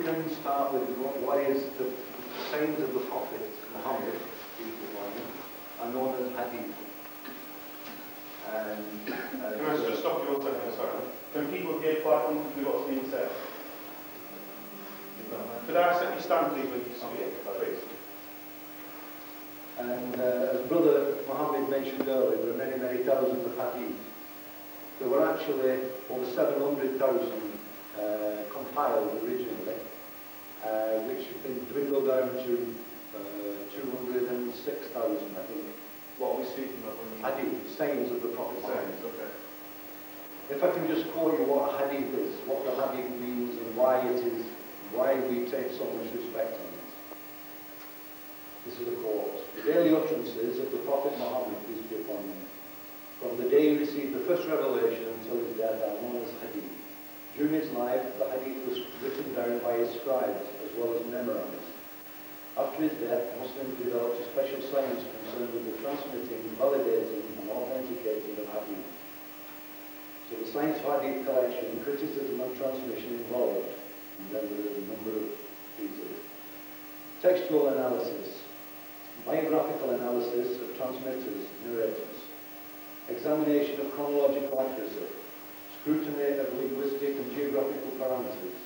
can start with what is the sayings of the Prophet Muhammad, are known as Hadith. Can I just stop you 1 second, sorry? Can people hear quite comfortably what's being said? Could I ask that you stand please when you speak, please? And as Brother Muhammad mentioned earlier, there are many, many thousands of hadith. There were actually over 700,000 compiled originally, which have been dwindled down to 206,000, I think. What are we speaking about? Hadith, sayings of the Prophet. Sayings, okay. If I can just quote you what a hadith is, what the hadith means and why it is, why we take so much respect on it. This is a quote. The daily utterances of the Prophet Muhammad, peace be upon him, from the day he received the first revelation until his death are known as hadith. During his life, the hadith was written down by his scribes as well as memorized. After his death, Muslims developed a special science concerned with the transmitting, validating and authenticating of hadith. So the science of hadith collection, criticism and transmission involved, and then there are a number of pieces. Textual analysis, biographical analysis of transmitters, narrators, examination of chronological accuracy, scrutiny of linguistic and geographical parameters,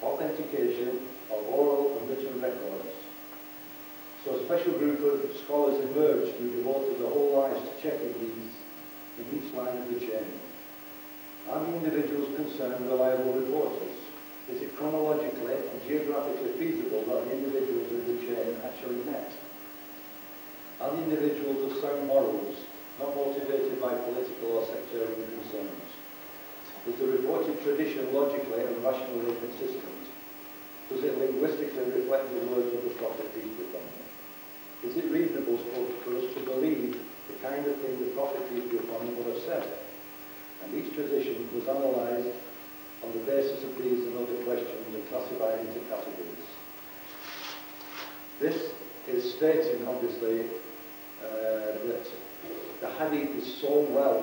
authentication of oral and written records. So a special group of scholars emerged who devoted their whole lives to checking these in each line of the chain. Are the individuals concerned reliable reporters? Is it chronologically and geographically feasible that the individuals in the chain actually met? Are the individuals of sound morals, not motivated by political or sectarian concerns? Is the reported tradition logically and rationally consistent? Does it linguistically reflect the words of the Prophet, peace be upon him? Is it reasonable for us to believe the kind of thing the Prophet, peace be upon him, would have said? And each tradition was analysed on the basis of these and other questions and classified into categories. This is stating, obviously, that the hadith is so well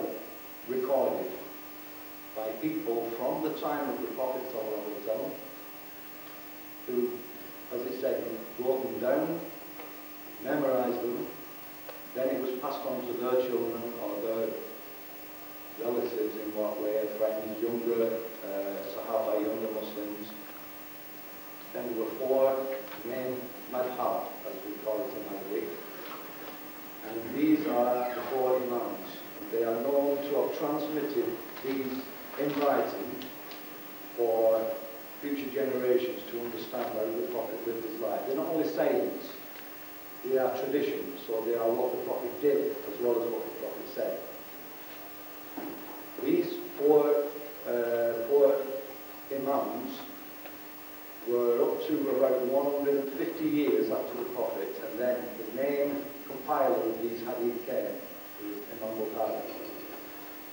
recorded by people from the time of the Prophet ﷺ, who, as he said, wrote them down, memorized them, then it was passed on to their children or their relatives in what way, friends, younger Sahaba, younger Muslims. Then there were 4 main madhab, as we call it in Arabic. And these are the 4 imams. And they are known to have transmitted these in writing for future generations to understand how the Prophet lived his life. They're not only sayings, they are traditions, so they are what the Prophet did as well as what the Prophet said. These four imams were up to around 150 years after the Prophet, and then the main compiler of these hadith came, Imam Mohd.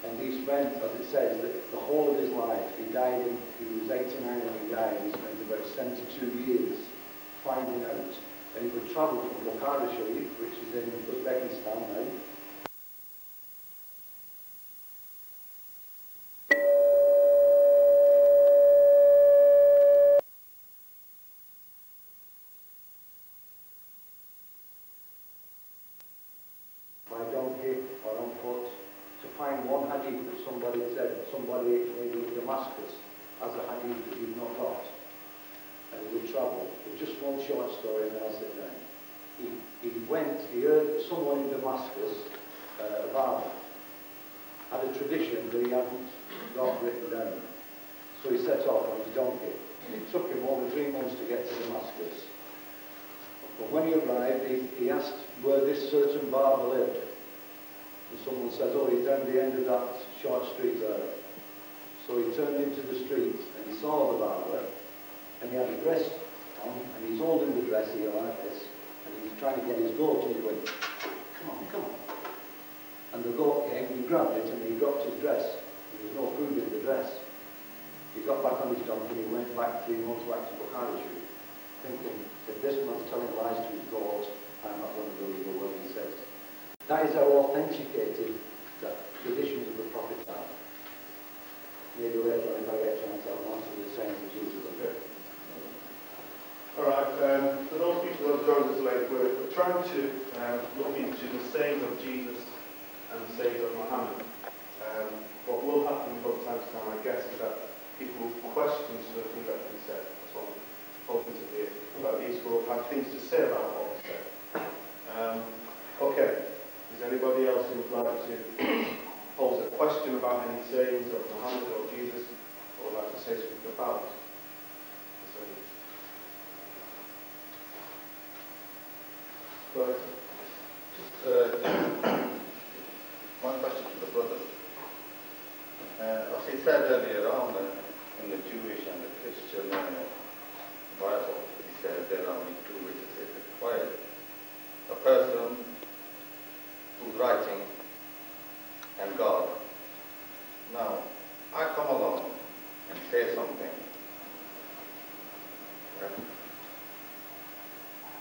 And he spent, as it says, the whole of his life, he was 89 when he died, he spent about 72 years finding out. And he would travel from Bukhara Sharif, which is in Uzbekistan now. By donkey or on foot, to find one hadith that somebody said, somebody maybe in Damascus has a hadith that you've not got. And he would travel. With just one short story, and I'll sit down. He heard someone in Damascus, a barber, had a tradition that he hadn't got written down. So he set off on his donkey. It took him over 3 months to get to Damascus. But when he arrived, he asked where this certain barber lived. And someone said, oh, he's down the end of that short street there. So he turned into the street and he saw the barber, and he had a dress on, and he's holding the dress here like this, and he's trying to get his goat, and he's going, come on, come on. And the goat came, and he grabbed it, and he dropped his dress. There was no food in the dress. He got back on his donkey, and he went back 3 months back to Bukhara, thinking, if this man's telling lies to his goat, I'm not going to believe a word he says. That is how authenticated the traditions of the Prophet are. Maybe later on, if I get a chance, I'll answer the same as Jesus. Okay. For those people who have joined us late, we're trying to look into the sayings of Jesus and the sayings of Muhammad. What will happen from time to time, I guess, is that people will question some of the things that have been said. That's what I'm hoping to hear about these who have had things to say about what was said. Okay, is anybody else who would like to pose a question about any sayings of Muhammad or Jesus, or would like to say something about the sayings? Go ahead. One question to the brother. As he said earlier on in the Jewish and the Christian Bible, he said there are only two which is required. A person who's writing and God. Now, I come along and say something.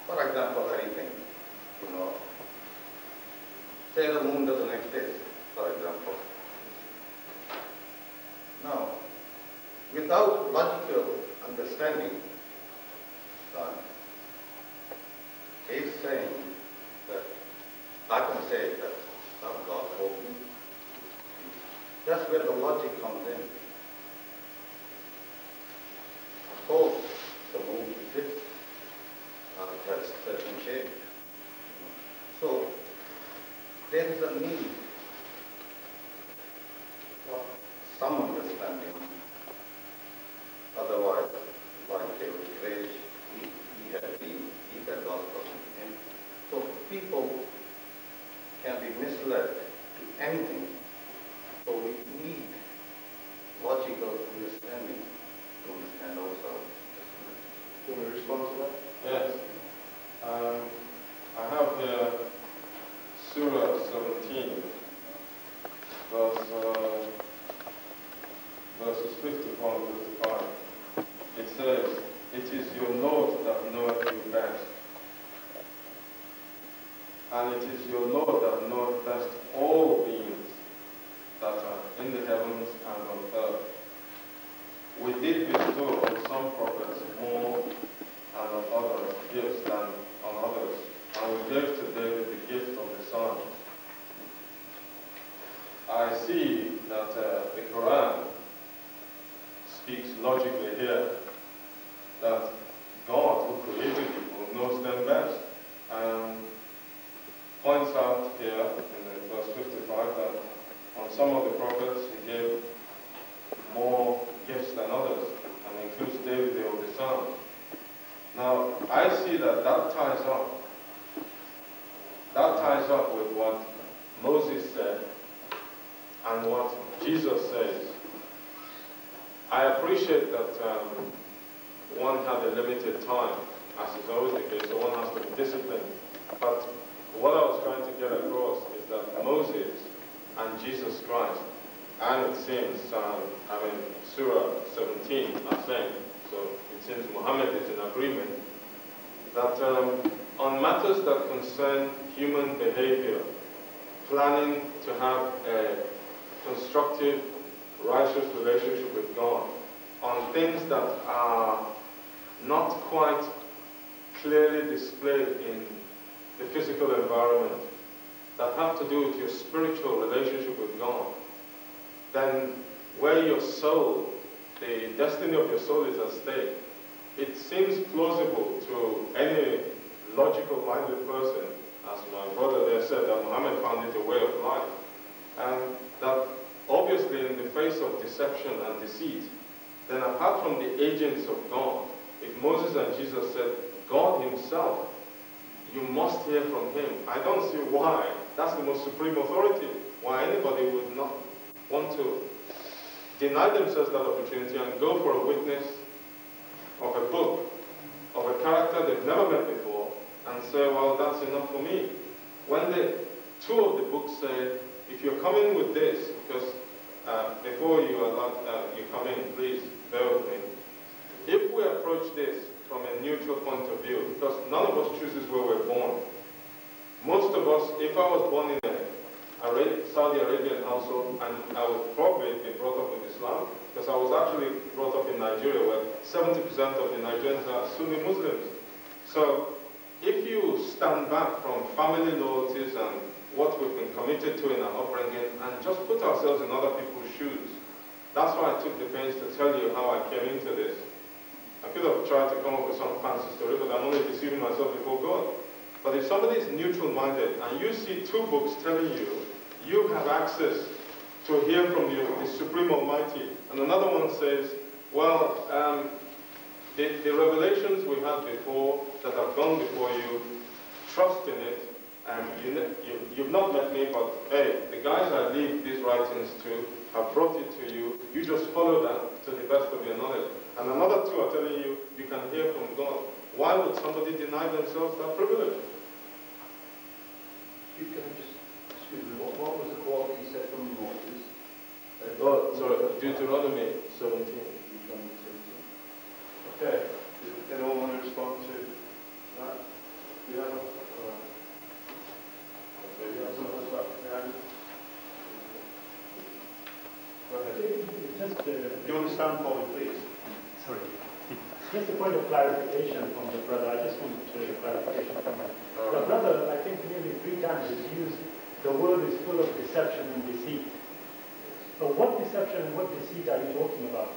For example, anything, say the moon doesn't exist, for example. Now, without logical understanding, he's saying that I can say that God told me. That's where the logic comes in. Of course, the moon exists, it has certain shape. So, there is a need for some understanding. Otherwise, like David Rage, he had lost in him. So people can be misled to anything. So we need logical understanding to understand ourselves. Do you want to respond to that? Yes. I have here Surah 17, verses 54 and 55. It says, "It is your Lord that knoweth you best, and it is your Lord that knoweth best all beings that are in the heavens and on earth. We did bestow on some prophets more and on others gifts than on others, and we gave to David the gift of the Son." I see that the Quran speaks logically here, that God, who created people, knows them best, and points out here in verse 55 that on some of the prophets he gave more gifts than others, and includes David the older son. Now, I see that ties up. That ties up with what Moses said and what Jesus says. I appreciate that one had a limited time, as is always the case, so one has to be disciplined. But what I was trying to get across is that Moses and Jesus Christ, and it seems, Surah 17 are saying, so it seems Muhammad is in agreement, that on matters that concern human behavior, planning to have a constructive, righteous relationship with God, on things that are not quite clearly displayed in the physical environment, that have to do with your spiritual relationship with God, then where your soul, the destiny of your soul is at stake, it seems plausible to any logical-minded person, as my brother there said, that Muhammad found it a way of life, and that obviously in the face of deception and deceit, then apart from the agents of God, if Moses and Jesus said, God himself, you must hear from him. I don't see why. That's the most supreme authority. Why anybody would not want to deny themselves that opportunity and go for a witness of a book, of a character they've never met before, and say, well, that's enough for me. When the two of the books say, if you're coming with this, because before you come in, please bear with me. If we approach this from a neutral point of view, because none of us chooses where we're born. Most of us, if I was born in a Saudi Arabian household, and I would probably be brought up with Islam, because I was actually brought up in Nigeria, where 70% of the Nigerians are Sunni Muslims. So if you stand back from family loyalties and what we've been committed to in our upbringing and just put ourselves in other people's shoes, that's why I took the pains to tell you how I came into this. I could have tried to come up with some fancy story, but I'm only deceiving myself before God. But if somebody is neutral-minded and you see two books telling you you have access to hear from the Supreme Almighty, and another one says, well, the revelations we had before that have gone before you, trust in it, you've not met me, but hey, the guys I leave these writings to have brought it to you, you just follow that to the best of your knowledge. And another two are telling you, you can hear from God. Why would somebody deny themselves that privilege? You can just, excuse me, what was the quote that you said from Moses? Deuteronomy 17. Okay. Does anyone want to respond to that? Do you have a... Go ahead. Do you understand, Paul, please? Sorry. Just a point of clarification from the brother. I just wanted to clarification from him. The brother, I think nearly 3 times has used the world is full of deception and deceit. So what deception and what deceit are you talking about?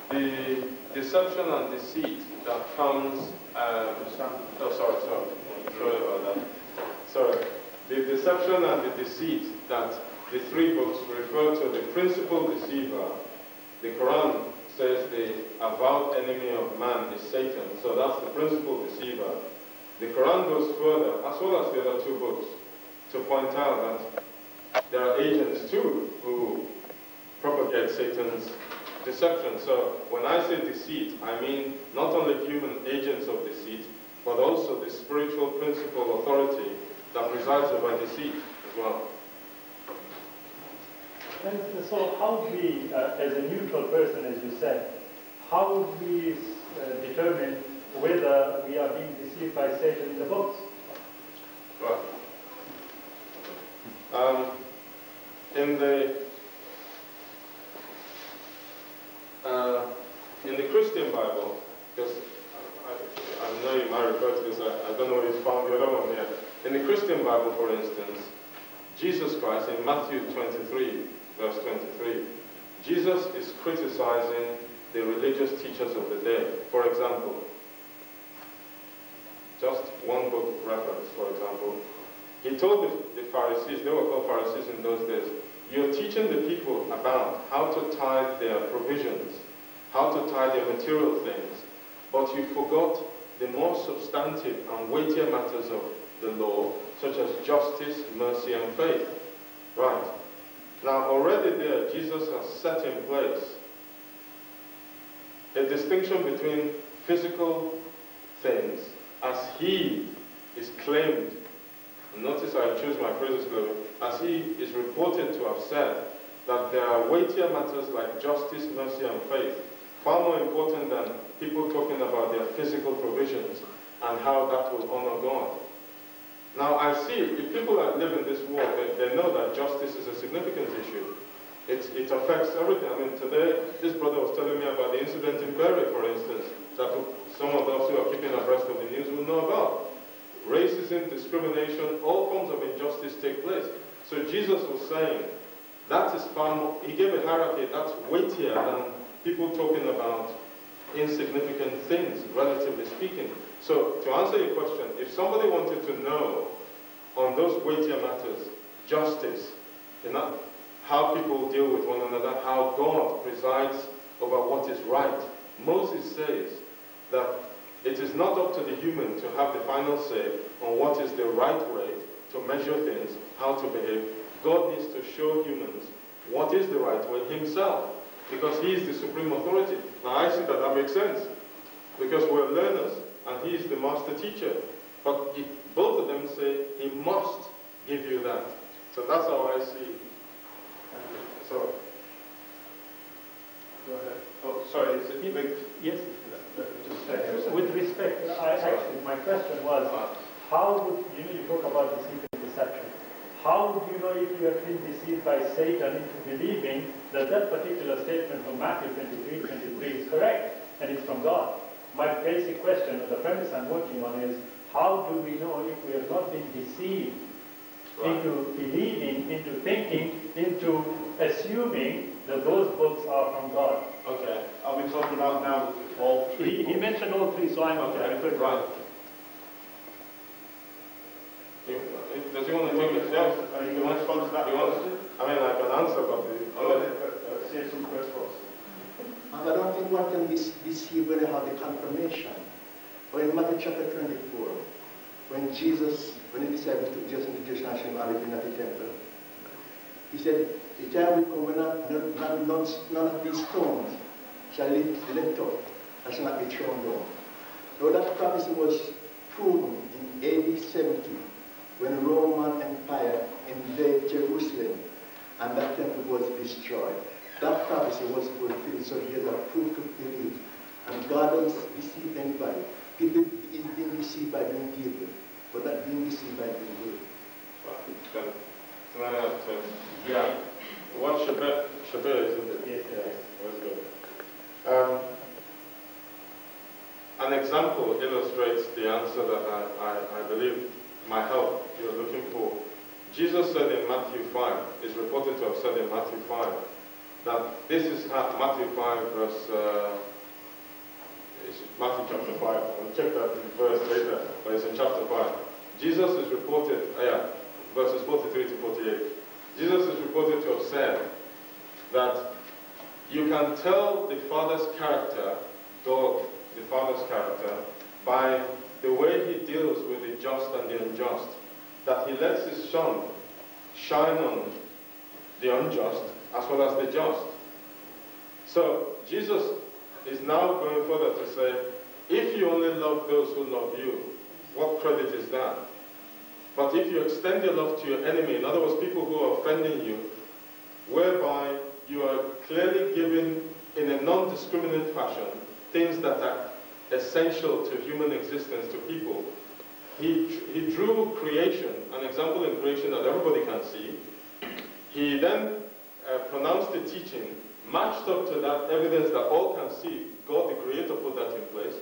The deception and deceit that comes... sorry about that. Sorry. The deception and the deceit that the 3 books refer to the principal deceiver. The Quran says the avowed enemy of man is Satan. So that's the principal deceiver. The Quran goes further, as well as the other 2 books, to point out that there are agents too who propagate Satan's deception. So when I say deceit, I mean not only human agents of deceit, but also the spiritual principal authority that presides over deceit as well. And so how would we, as a neutral person, as you said, how would we determine whether we are being deceived by Satan in the books? Right. In the Christian Bible, because I know you might refer to this, I don't know where it's found the other one here. In the Christian Bible, for instance, Jesus Christ, in Matthew 23, verse 23, Jesus is criticizing the religious teachers of the day. For example, just one book reference, for example, he told the Pharisees, they were called Pharisees in those days, you're teaching the people about how to tithe their provisions, how to tithe their material things, but you forgot the more substantive and weightier matters of the law, such as justice, mercy, and faith. Right. Now, already there, Jesus has set in place a distinction between physical things as he is claimed. Notice I choose my phrases clearly. As he is reported to have said that there are weightier matters like justice, mercy, and faith, far more important than people talking about their physical provisions and how that will honor God. Now I see, if people that live in this world, they know that justice is a significant issue. It affects everything. I mean, today, this brother was telling me about the incident in Berry, for instance, that some of us who are keeping abreast of the news will know about. Racism, discrimination, all forms of injustice take place. So Jesus was saying, that is far more, he gave a hierarchy that's weightier than people talking about insignificant things, relatively speaking. So, to answer your question, if somebody wanted to know on those weightier matters, justice, how people deal with one another, how God presides over what is right, Moses says that it is not up to the human to have the final say on what is the right way to measure things, how to behave. God needs to show humans what is the right way himself, because he is the supreme authority. Now I see that makes sense, because we're learners, and he is the master teacher. But both of them say he must give you that. So that's how I see it. So, go ahead. Oh, sorry, is it linked? Yes. Just With respect, my question was, how would, you talk about deceit and deception. How would you know if you have been deceived by Satan into believing that that particular statement from Matthew 23:23 is correct and it's from God? my basic question, the premise I'm working on is, how do we know if we have not been deceived into believing, into thinking, into assuming that those books are from God? Okay. Are we talking about now all three? He mentioned all three, so I'm Okay. good. Right. Does he want to take it? Yes. Are you going to respond to that? You want to? I mean, I can answer, but Say some first for us. And I don't think one can be deceived when they have the confirmation. But in Matthew chapter 24, when the disciples took Jesus into Jerusalem and at the temple, he said, the time will come when none of these stones shall lift up and shall not be thrown down. Now that prophecy was proven in AD 70 when the Roman Empire invaded Jerusalem and that temple was destroyed. That prophecy was fulfilled, so here's a proof to believe. And God doesn't deceive anybody. People is being deceived by being evil, but not being deceived by being good. Yeah. What Shabbat, isn't it? Yes, yes. That's good. An example illustrates the answer that I believe might help you're looking for. Jesus said in Matthew 5, is reported to have said in Matthew 5, that this is Matthew 5 verse, it's Matthew chapter 5, I'll check that verse later, but it's in chapter 5. Jesus is reported, verses 43 to 48. Jesus is reported to have said that you can tell the Father's character, God, the Father's character, by the way he deals with the just and the unjust. That he lets his sun shine on the unjust as well as the just. So Jesus is now going further to say, if you only love those who love you, what credit is that? But if you extend your love to your enemy, in other words, people who are offending you, whereby you are clearly giving in a non-discriminate fashion things that are essential to human existence, to people. He drew creation, an example in creation that everybody can see. He then pronounced the teaching, matched up to that evidence that all can see. God, the Creator, put that in place.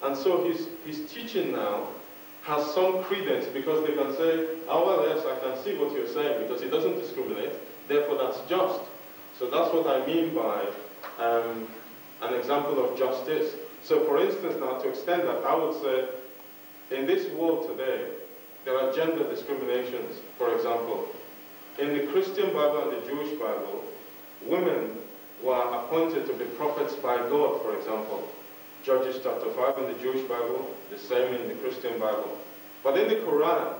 And so his teaching now has some credence because they can say, oh, well, yes, I can see what you're saying because he doesn't discriminate, therefore that's just. So that's what I mean by an example of justice. So for instance now, to extend that, I would say, in this world today, there are gender discriminations, for example. In the Christian Bible and the Jewish Bible, women were appointed to be prophets by God, for example. Judges chapter 5 in the Jewish Bible, the same in the Christian Bible. But in the Quran,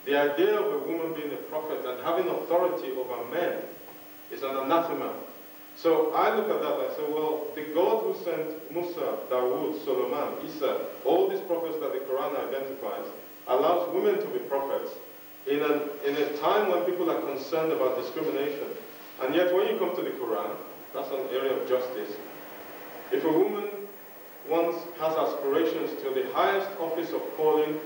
the idea of a woman being a prophet and having authority over men is an anathema. So I look at that and I say, well, the God who sent Musa, Dawood, Solomon, Isa, all these prophets that the Quran identifies, allows women to be prophets in a time when people are concerned about discrimination. And yet when you come to the Quran, that's an area of justice. If a woman once has aspirations to the highest office of calling,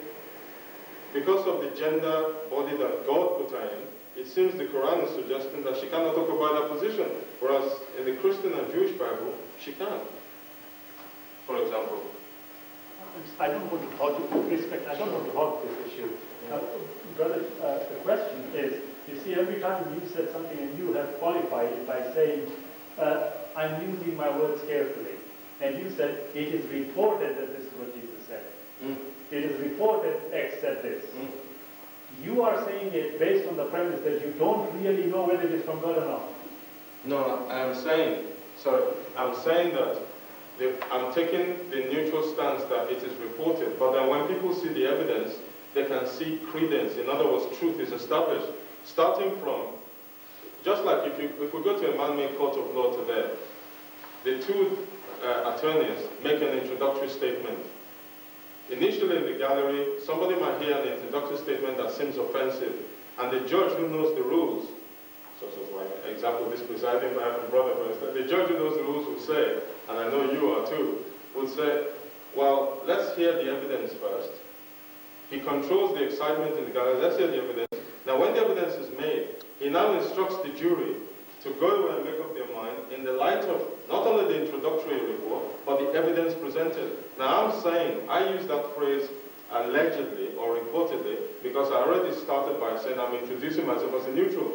because of the gender body that God put her in, it seems the Quran is suggesting that she cannot occupy that position, whereas in the Christian and Jewish Bible, she can, for example. I don't want to hog this issue. Brother, the question is, you see, every time you said something and you have qualified it by saying, I'm using my words carefully. And you said, it is reported that this is what Jesus said. It is reported, except this. You are saying it based on the premise that you don't really know whether it is from God or not. No, I'm saying that I'm taking the neutral stance that it is reported, but then when people see the evidence, they can see credence. In other words, truth is established. Starting from, just like if we go to a man-made court of law today, the two attorneys make an introductory statement. Initially in the gallery, somebody might hear an introductory statement that seems offensive, and the judge who knows the rules, such as like example, this presiding brother, for instance, the judge who knows the rules would say, and I know you are too, would say, well, let's hear the evidence first. He controls the excitement in the gallery. Let's hear the evidence. Now, when the evidence is made, he now instructs the jury to go away and make up their mind in the light of not only the introductory report, but the evidence presented. Now I'm saying, I use that phrase allegedly or reportedly because I already started by saying I'm introducing myself as a neutral.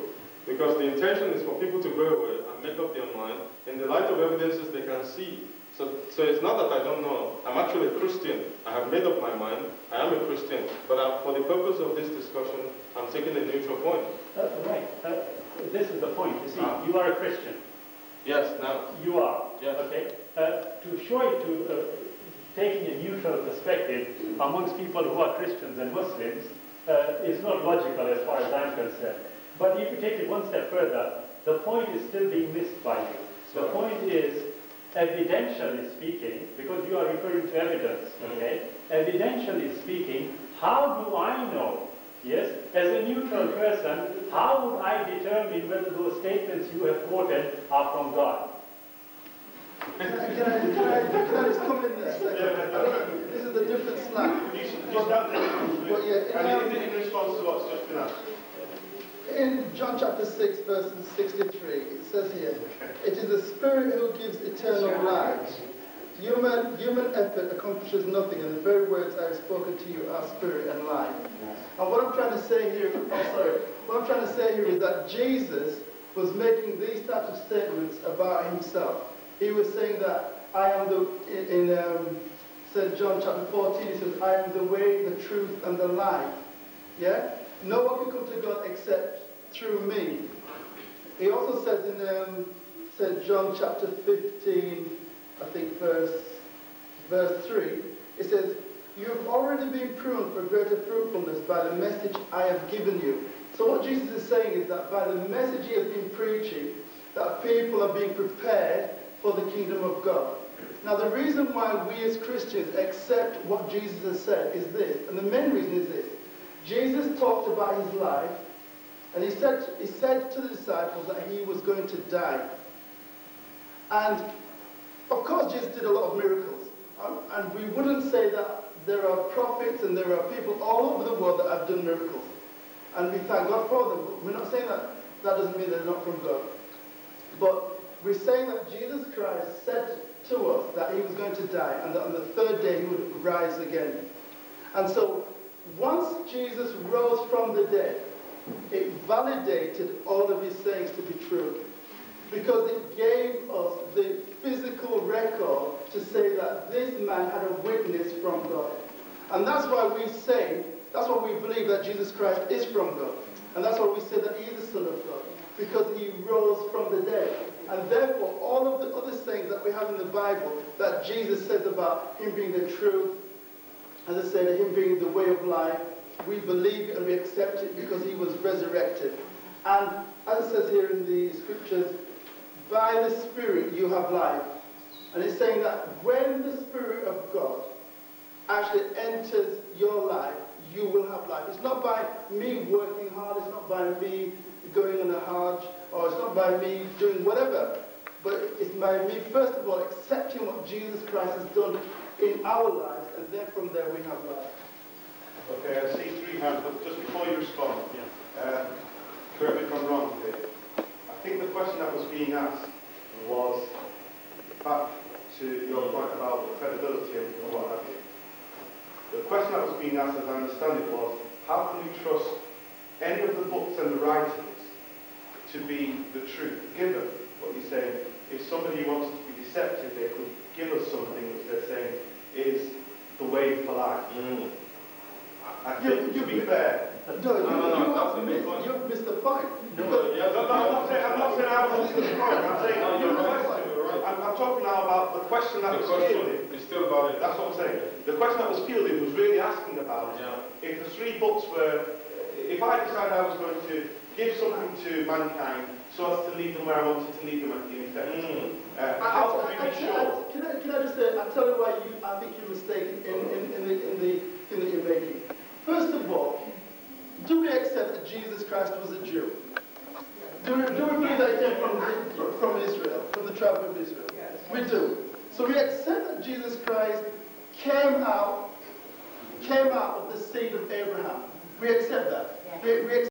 Because the intention is for people to go away and make up their mind in the light of evidences they can see. So it's not that I don't know. I'm actually a Christian. I have made up my mind. I am a Christian. But for the purpose of this discussion, I'm taking a neutral point. Right. This is the point. You see, you are a Christian. Yes, now. You are. Yes. Okay. To show it to taking a neutral perspective amongst people who are Christians and Muslims is not logical as far as I'm concerned. But if you take it one step further, the point is still being missed by you. The point is, evidentially speaking, because you are referring to evidence, okay? Evidentially speaking, how do I know, yes, as a neutral person, how would I determine whether those statements you have quoted are from God? Can I just come in there a second? This is a different slide. And is it in response to what's just been asked? In John chapter 6, verse 63, it says here, it is the Spirit who gives eternal life. Human effort accomplishes nothing, and the very words I have spoken to you are spirit and life. And what I'm trying to say here, what I'm trying to say here is that Jesus was making these types of statements about himself. He was saying that I am in St. John chapter 14, he says, I am the way, the truth, and the life. Yeah? No one can come to God except through me. He also says in St. John chapter 15, I think verse 3, it says, you have already been pruned for greater fruitfulness by the message I have given you. So what Jesus is saying is that by the message he has been preaching, that people are being prepared for the kingdom of God. Now the reason why we as Christians accept what Jesus has said is this, and the main reason is this. Jesus talked about his life, and he said to the disciples that he was going to die. And of course Jesus did a lot of miracles, and we wouldn't say that there are prophets and there are people all over the world that have done miracles, and we thank God for them. We're not saying that doesn't mean they're not from God, but we're saying that Jesus Christ said to us that he was going to die, and that on the third day he would rise again. And so once Jesus rose from the dead, it validated all of his sayings to be true, because it gave us the physical record to say that this man had a witness from God. And that's why we believe that Jesus Christ is from God. And that's why we say that he is the Son of God, because he rose from the dead. And therefore, all of the other sayings that we have in the Bible that Jesus says about him being the truth, as I said, him being the way of life, we believe it and we accept it because he was resurrected. And as it says here in the scriptures, by the Spirit you have life. And it's saying that when the Spirit of God actually enters your life, you will have life. It's not by me working hard, it's not by me going on a hajj, or it's not by me doing whatever, but it's by me, first of all, accepting what Jesus Christ has done in our lives, and then from there we have life. Okay, I see three hands, but just before you respond, correct me if I'm wrong here. I think the question that was being asked was back to your point about the credibility and what have you. The question that was being asked, as I understand it, was how can we trust any of the books and the writings to be the truth, given what you're saying? If somebody wants to be deceptive, they could give us something which they're saying is the way for life. I think, to be fair, You've missed the point. I'm not saying I was missing the point. I'm saying I'm talking now about the question that was fielded. It's still valid. That's what I'm saying. The question that was fielded was really asking about if the three books were, if I decided I was going to give something to mankind so as to lead them where I wanted to lead them in effect. How can we be sure? Can I just say, I'll tell you why I think you're mistaken in the thing that you're making. First of all, do we accept that Jesus Christ was a Jew? Do we believe that he came from Israel, from the tribe of Israel? Yes. We do. So we accept that Jesus Christ came out of the seed of Abraham. We accept that. Yes. We accept